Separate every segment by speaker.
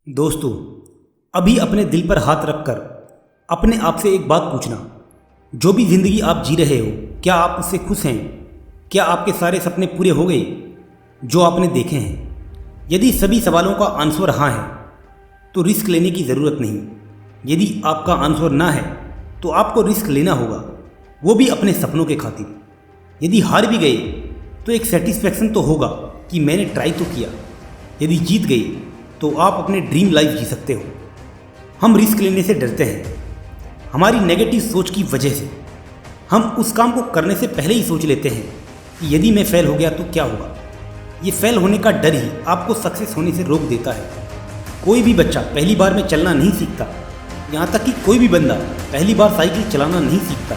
Speaker 1: दोस्तों, अभी अपने दिल पर हाथ रखकर अपने आप से एक बात पूछना। जो भी ज़िंदगी आप जी रहे हो, क्या आप उससे खुश हैं? क्या आपके सारे सपने पूरे हो गए जो आपने देखे हैं? यदि सभी सवालों का आंसर हाँ है तो रिस्क लेने की ज़रूरत नहीं। यदि आपका आंसर ना है तो आपको रिस्क लेना होगा, वो भी अपने सपनों के खातिर। यदि हार भी गए तो एक सेटिस्फैक्शन तो होगा कि मैंने ट्राई तो किया। यदि जीत गए तो आप अपने ड्रीम लाइफ जी सकते हो। हम रिस्क लेने से डरते हैं, हमारी नेगेटिव सोच की वजह से। हम उस काम को करने से पहले ही सोच लेते हैं कि यदि मैं फेल हो गया तो क्या होगा। ये फेल होने का डर ही आपको सक्सेस होने से रोक देता है। कोई भी बच्चा पहली बार में चलना नहीं सीखता, यहाँ तक कि कोई भी बंदा पहली बार साइकिल चलाना नहीं सीखता।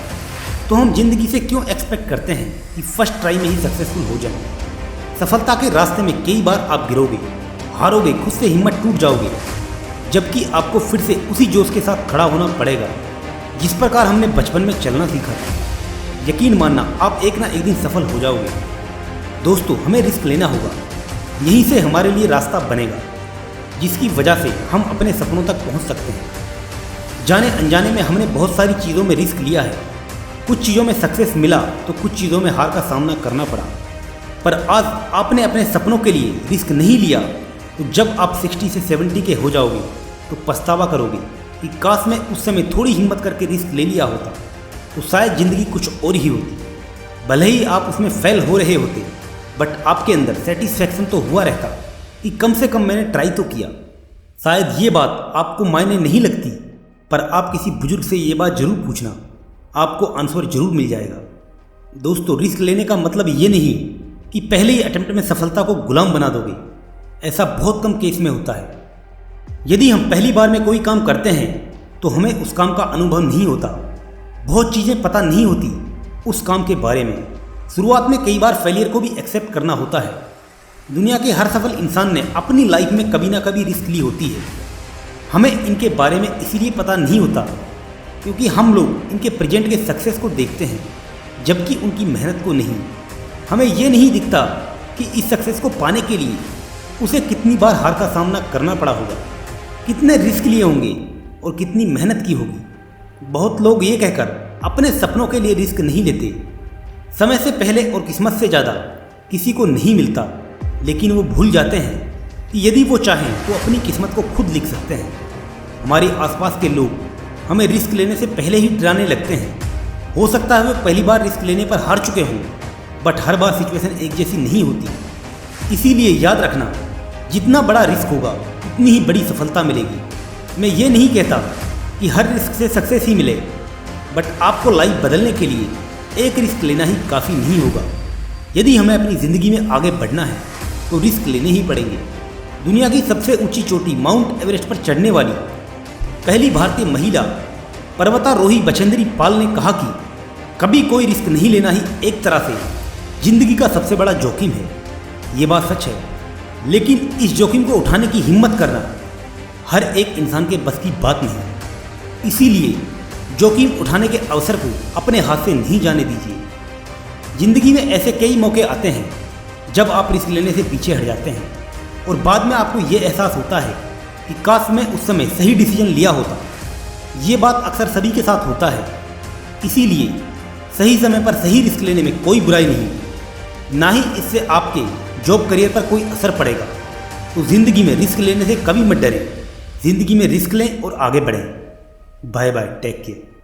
Speaker 1: तो हम जिंदगी से क्यों एक्सपेक्ट करते हैं कि फर्स्ट ट्राई में ही सक्सेसफुल हो जाए? सफलता के रास्ते में कई बार आप गिरोगे, हारोगे, खुद से हिम्मत टूट जाओगे, जबकि आपको फिर से उसी जोश के साथ खड़ा होना पड़ेगा जिस प्रकार हमने बचपन में चलना सीखा था। यकीन मानना, आप एक ना एक दिन सफल हो जाओगे। दोस्तों, हमें रिस्क लेना होगा, यहीं से हमारे लिए रास्ता बनेगा जिसकी वजह से हम अपने सपनों तक पहुंच सकते हैं। जाने अनजाने में हमने बहुत सारी चीज़ों में रिस्क लिया है। कुछ चीज़ों में सक्सेस मिला तो कुछ चीज़ों में हार का सामना करना पड़ा। पर आज आपने अपने सपनों के लिए रिस्क नहीं लिया तो जब आप 60 से 70 के हो जाओगे तो पछतावा करोगे कि काश मैं उस समय थोड़ी हिम्मत करके रिस्क ले लिया होता तो शायद ज़िंदगी कुछ और ही होती। भले ही आप उसमें फेल हो रहे होते, बट आपके अंदर सेटिस्फैक्शन तो हुआ रहता कि कम से कम मैंने ट्राई तो किया। शायद ये बात आपको मायने नहीं लगती, पर आप किसी बुजुर्ग से ये बात ज़रूर पूछना, आपको आंसर ज़रूर मिल जाएगा। दोस्तों, रिस्क लेने का मतलब ये नहीं कि पहले ही अटेम्प्ट में सफलता को गुलाम बना दोगे। ऐसा बहुत कम केस में होता है। यदि हम पहली बार में कोई काम करते हैं तो हमें उस काम का अनुभव नहीं होता, बहुत चीज़ें पता नहीं होती उस काम के बारे में। शुरुआत में कई बार फेलियर को भी एक्सेप्ट करना होता है। दुनिया के हर सफल इंसान ने अपनी लाइफ में कभी ना कभी रिस्क ली होती है। हमें इनके बारे में इसीलिए पता नहीं होता क्योंकि हम लोग इनके प्रेजेंट के सक्सेस को देखते हैं, जबकि उनकी मेहनत को नहीं। हमें ये नहीं दिखता कि इस सक्सेस को पाने के लिए उसे कितनी बार हार का सामना करना पड़ा होगा, कितने रिस्क लिए होंगे और कितनी मेहनत की होगी। बहुत लोग ये कहकर अपने सपनों के लिए रिस्क नहीं लेते। समय से पहले और किस्मत से ज़्यादा किसी को नहीं मिलता, लेकिन वो भूल जाते हैं कि यदि वो चाहें तो अपनी किस्मत को खुद लिख सकते हैं। हमारे आसपास के लोग हमें रिस्क लेने से पहले ही डराने लगते हैं। हो सकता है वे पहली बार रिस्क लेने पर हार चुके हों, बट हर बार सिचुएशन एक जैसी नहीं होती। इसीलिए याद रखना, जितना बड़ा रिस्क होगा उतनी ही बड़ी सफलता मिलेगी। मैं ये नहीं कहता कि हर रिस्क से सक्सेस ही मिले, बट आपको लाइफ बदलने के लिए एक रिस्क लेना ही काफ़ी नहीं होगा। यदि हमें अपनी ज़िंदगी में आगे बढ़ना है तो रिस्क लेने ही पड़ेंगे। दुनिया की सबसे ऊंची चोटी माउंट एवरेस्ट पर चढ़ने वाली पहली भारतीय महिला पर्वतारोही बछेंद्री पाल ने कहा कि कभी कोई रिस्क नहीं लेना ही एक तरह से जिंदगी का सबसे बड़ा जोखिम है। ये बात सच है, लेकिन इस जोखिम को उठाने की हिम्मत करना हर एक इंसान के बस की बात नहीं। इसीलिए जोखिम उठाने के अवसर को अपने हाथ से नहीं जाने दीजिए। जिंदगी में ऐसे कई मौके आते हैं जब आप रिस्क लेने से पीछे हट जाते हैं और बाद में आपको ये एहसास होता है कि काश मैं उस समय सही डिसीजन लिया होता। ये बात अक्सर सभी के साथ होता है। इसीलिए सही समय पर सही रिस्क लेने में कोई बुराई नहीं, ना ही इससे आपके जॉब करियर पर कोई असर पड़ेगा। तो ज़िंदगी में रिस्क लेने से कभी मत डरें। ज़िंदगी में रिस्क लें और आगे बढ़ें। Bye bye, take care.